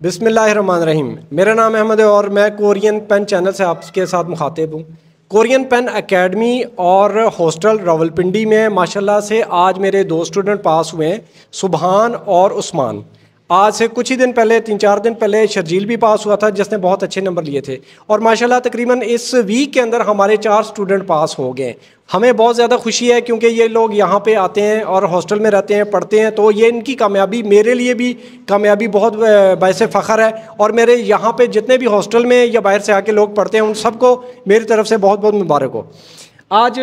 बिस्मिल्लाहिर्रहमानिर्रहीम। मेरा नाम अहमद है और मैं कोरियन पेन चैनल से आपके साथ मुखातिब हूँ। कोरियन पेन एकेडमी और हॉस्टल रावलपिंडी में माशाल्लाह से आज मेरे 2 स्टूडेंट पास हुए हैं, सुबहान और उस्मान। आज से कुछ ही दिन पहले 3-4 दिन पहले शर्जील भी पास हुआ था जिसने बहुत अच्छे नंबर लिए थे और माशाल्लाह तकरीबन इस वीक के अंदर हमारे 4 स्टूडेंट पास हो गए। हमें बहुत ज़्यादा खुशी है क्योंकि ये लोग यहाँ पे आते हैं और हॉस्टल में रहते हैं, पढ़ते हैं, तो ये इनकी कामयाबी मेरे लिए भी कामयाबी बहुत बायस फ़ख्र है। और मेरे यहाँ पे जितने भी हॉस्टल में या बाहर से आके लोग पढ़ते हैं उन सबको मेरी तरफ से बहुत बहुत मुबारक हो। आज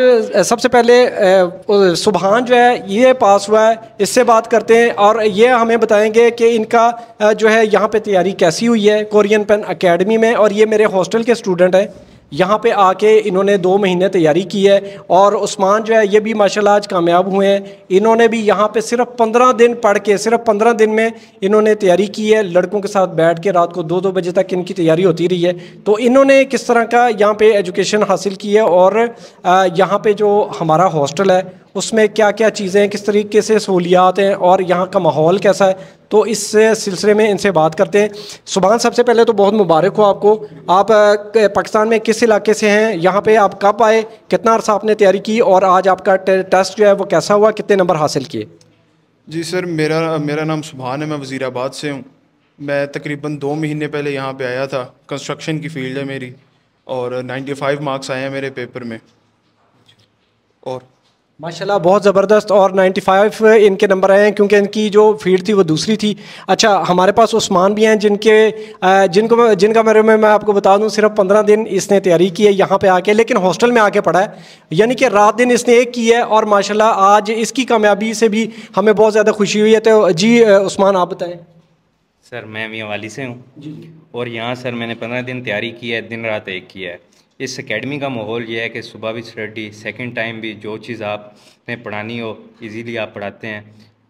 सबसे पहले सुबहान जो है ये पास हुआ है, इससे बात करते हैं और ये हमें बताएंगे कि इनका जो है यहाँ पे तैयारी कैसी हुई है कोरियन पेन एकेडमी में। और ये मेरे हॉस्टल के स्टूडेंट हैं, यहाँ पे आके इन्होंने 2 महीने तैयारी की है। और उस्मान जो है ये भी माशाल्लाह आज कामयाब हुए हैं। इन्होंने भी यहाँ पे सिर्फ 15 दिन पढ़ के सिर्फ 15 दिन में इन्होंने तैयारी की है। लड़कों के साथ बैठ के रात को 2-2 बजे तक इनकी तैयारी होती रही है। तो इन्होंने किस तरह का यहाँ पे एजुकेशन हासिल की है और यहाँ पे जो हमारा हॉस्टल है उसमें क्या क्या चीज़ें, किस तरीके से सहूलियात हैं और यहाँ का माहौल कैसा है, तो इस सिलसिले में इनसे बात करते हैं। सुबहान, सबसे पहले तो बहुत मुबारक हो आपको। आप पाकिस्तान में किस इलाके से हैं, यहाँ पे आप कब आए, कितना अर्सा आपने तैयारी की और आज आपका टेस्ट जो है वो कैसा हुआ, कितने नंबर हासिल किए? जी सर, मेरा नाम सुबहान है, मैं वज़ीराबाद से हूँ। मैं तकरीबन 2 महीने पहले यहाँ पे आया था। कंस्ट्रक्शन की फील्ड है मेरी और 95 मार्क्स आए हैं मेरे पेपर में। और माशाल्लाह बहुत ज़बरदस्त, और 95 इनके नंबर आए हैं क्योंकि इनकी जो फील्ड थी वो दूसरी थी। अच्छा, हमारे पास उस्मान भी हैं जिनका बारे में मैं आपको बता दूं सिर्फ 15 दिन इसने तैयारी की है यहाँ पे आके, लेकिन हॉस्टल में आके पढ़ा है, यानी कि रात दिन इसने एक की है और माशाल्लाह आज इसकी कामयाबी से भी हमें बहुत ज़्यादा खुशी हुई है। तो जी उस्मान, आप बताएँ। सर, मैं मियांवाली से हूँ और यहाँ सर मैंने 15 दिन तैयारी की है, दिन रात एक किया है। इस एकेडमी का माहौल ये है कि सुबह भी स्टडी, सेकंड टाइम भी जो चीज़ आपने पढ़ानी हो इजीली आप पढ़ाते हैं।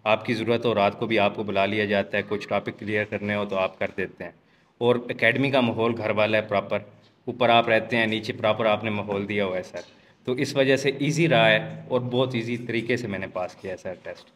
आपकी ज़रूरत हो रात को भी आपको बुला लिया जाता है, कुछ टॉपिक क्लियर करने हो तो आप कर देते हैं। और एकेडमी का माहौल घर वाला है प्रॉपर, ऊपर आप रहते हैं, नीचे प्रॉपर आपने माहौल दिया हुआ है सर, तो इस वजह से ईजी रहा है और बहुत ईजी तरीके से मैंने पास किया है सर टेस्ट।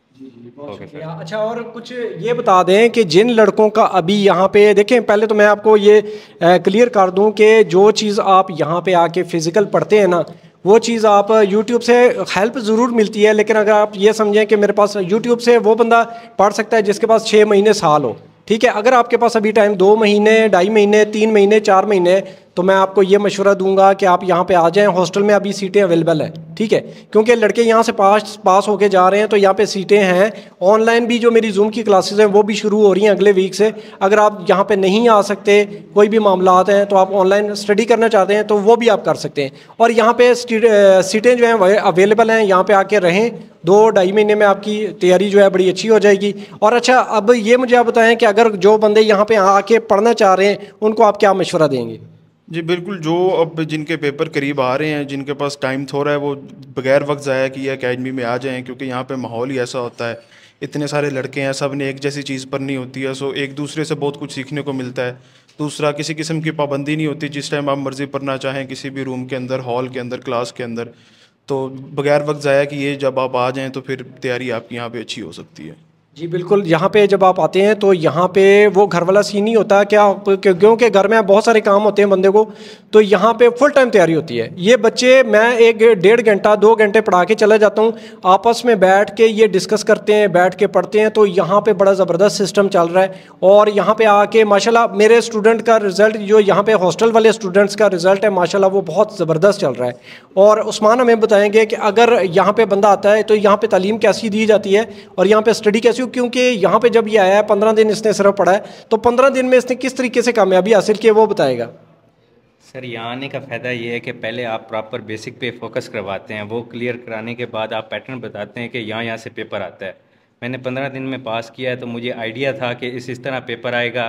Okay sir. अच्छा, और कुछ ये बता दें कि जिन लड़कों का अभी यहाँ पे देखें, पहले तो मैं आपको ये क्लियर कर दूं कि जो चीज़ आप यहाँ पे आके फ़िज़िकल पढ़ते हैं ना, वो चीज़ आप YouTube से हेल्प ज़रूर मिलती है, लेकिन अगर आप ये समझें कि मेरे पास YouTube से वो बंदा पढ़ सकता है जिसके पास 6 महीने साल हो, ठीक है। अगर आपके पास अभी टाइम 2 महीने, 2.5 महीने, 3 महीने, 4 महीने, तो मैं आपको ये मशवरा दूंगा कि आप यहाँ पे आ जाएं। हॉस्टल में अभी सीटें अवेलेबल है, ठीक है, क्योंकि लड़के यहाँ से पास होके जा रहे हैं तो यहाँ पे सीटें हैं। ऑनलाइन भी जो मेरी जूम की क्लासेस हैं वो भी शुरू हो रही हैं अगले वीक से। अगर आप यहाँ पे नहीं आ सकते, कोई भी मामलात हैं, तो आप ऑनलाइन स्टडी करना चाहते हैं तो वो भी आप कर सकते हैं। और यहाँ पे सीटें जो हैं अवेलेबल हैं, यहाँ पे आके रहें। 2-2.5 महीने में आपकी तैयारी जो है बड़ी अच्छी हो जाएगी। और अच्छा, अब ये मुझे आप बताएं कि अगर जो बंदे यहाँ पे आके पढ़ना चाह रहे हैं उनको आप क्या मशवरा देंगे? जी बिल्कुल, जो अब जिनके पेपर करीब आ रहे हैं, जिनके पास टाइम थोड़ा है, वो बगैर वक्त ज़ाया किए एकेडमी में आ जाएं, क्योंकि यहाँ पे माहौल ही ऐसा होता है। इतने सारे लड़के हैं, सब ने एक जैसी चीज़ पढ़नी होती है, सो एक दूसरे से बहुत कुछ सीखने को मिलता है। दूसरा, किसी किस्म की पाबंदी नहीं होती, जिस टाइम आप मर्ज़ी पढ़ना चाहें किसी भी रूम के अंदर, हॉल के अंदर, क्लास के अंदर। तो बगैर वक्त ज़ाया किए जब आप आ जाएँ तो फिर तैयारी आपकी यहाँ पर अच्छी हो सकती है। जी बिल्कुल, यहाँ पे जब आप आते हैं तो यहाँ पे वो घर वाला सीन नहीं होता क्या, क्योंकि घर में बहुत सारे काम होते हैं बंदे को, तो यहाँ पे फुल टाइम तैयारी होती है। ये बच्चे, मैं 1-1.5 घंटा 2 घंटे पढ़ा के चला जाता हूँ, आपस में बैठ के ये डिस्कस करते हैं, बैठ के पढ़ते हैं। तो यहाँ पे बड़ा ज़बरदस्त सिस्टम चल रहा है। और यहाँ पे आके माशाल्लाह मेरे स्टूडेंट का रिज़ल्ट, जो यहाँ पे हॉस्टल वाले स्टूडेंट्स का रिज़ल्ट है, माशाल्लाह वो बहुत ज़बरदस्त चल रहा है। और उस्मान हमें बताएंगे कि अगर यहाँ पे बंदा आता है तो यहाँ पे तालीम कैसी दी जाती है और यहाँ पे स्टडी कैसी, क्योंकि यहाँ पे जब ये आया है 15 दिन इसने सिर्फ पढ़ा है, तो 15 दिन में इसने किस तरीके से कामयाबी हासिल की है वो बताएगा। सर, यहाँ आने का फ़ायदा ये है कि पहले आप प्रॉपर बेसिक पे फोकस करवाते हैं, वो क्लियर कराने के बाद आप पैटर्न बताते हैं कि यहाँ से पेपर आता है। मैंने 15 दिन में पास किया है, तो मुझे आइडिया था कि इस तरह पेपर आएगा।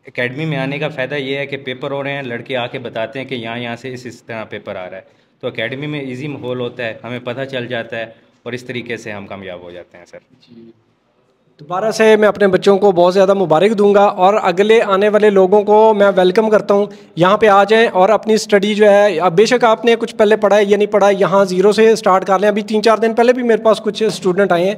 एकेडमी में आने का फ़ायदा ये है कि पेपर हो रहे हैं, लड़के आके बताते हैं कि यहाँ से इस तरह पेपर आ रहा है, तो एकेडमी में ईजी माहौल होता है, हमें पता चल जाता है और इस तरीके से हम कामयाब हो जाते हैं सर। दोबारा से मैं अपने बच्चों को बहुत ज़्यादा मुबारक दूंगा और अगले आने वाले लोगों को मैं वेलकम करता हूं, यहाँ पे आ जाएं और अपनी स्टडी जो है, अब बेशक आपने कुछ पहले पढ़ा है या नहीं पढ़ा, यहाँ ज़ीरो से स्टार्ट कर लें। अभी 3-4 दिन पहले भी मेरे पास कुछ स्टूडेंट आए हैं,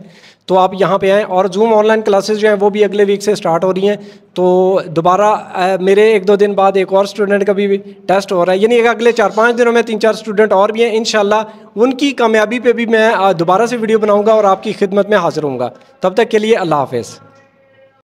तो आप यहाँ पे आएँ। और जूम ऑनलाइन क्लासेस जो हैं वो भी अगले वीक से स्टार्ट हो रही हैं। तो दोबारा मेरे 1-2 दिन बाद एक और स्टूडेंट का भी टेस्ट हो रहा है, यानी अगले 4-5 दिनों में 3-4 स्टूडेंट और भी हैं। इंशाल्लाह उनकी कामयाबी पे भी मैं दोबारा से वीडियो बनाऊँगा और आपकी खिदमत में हाजिर होऊंगा। तब तक के लिए अल्लाह हाफ़िज़।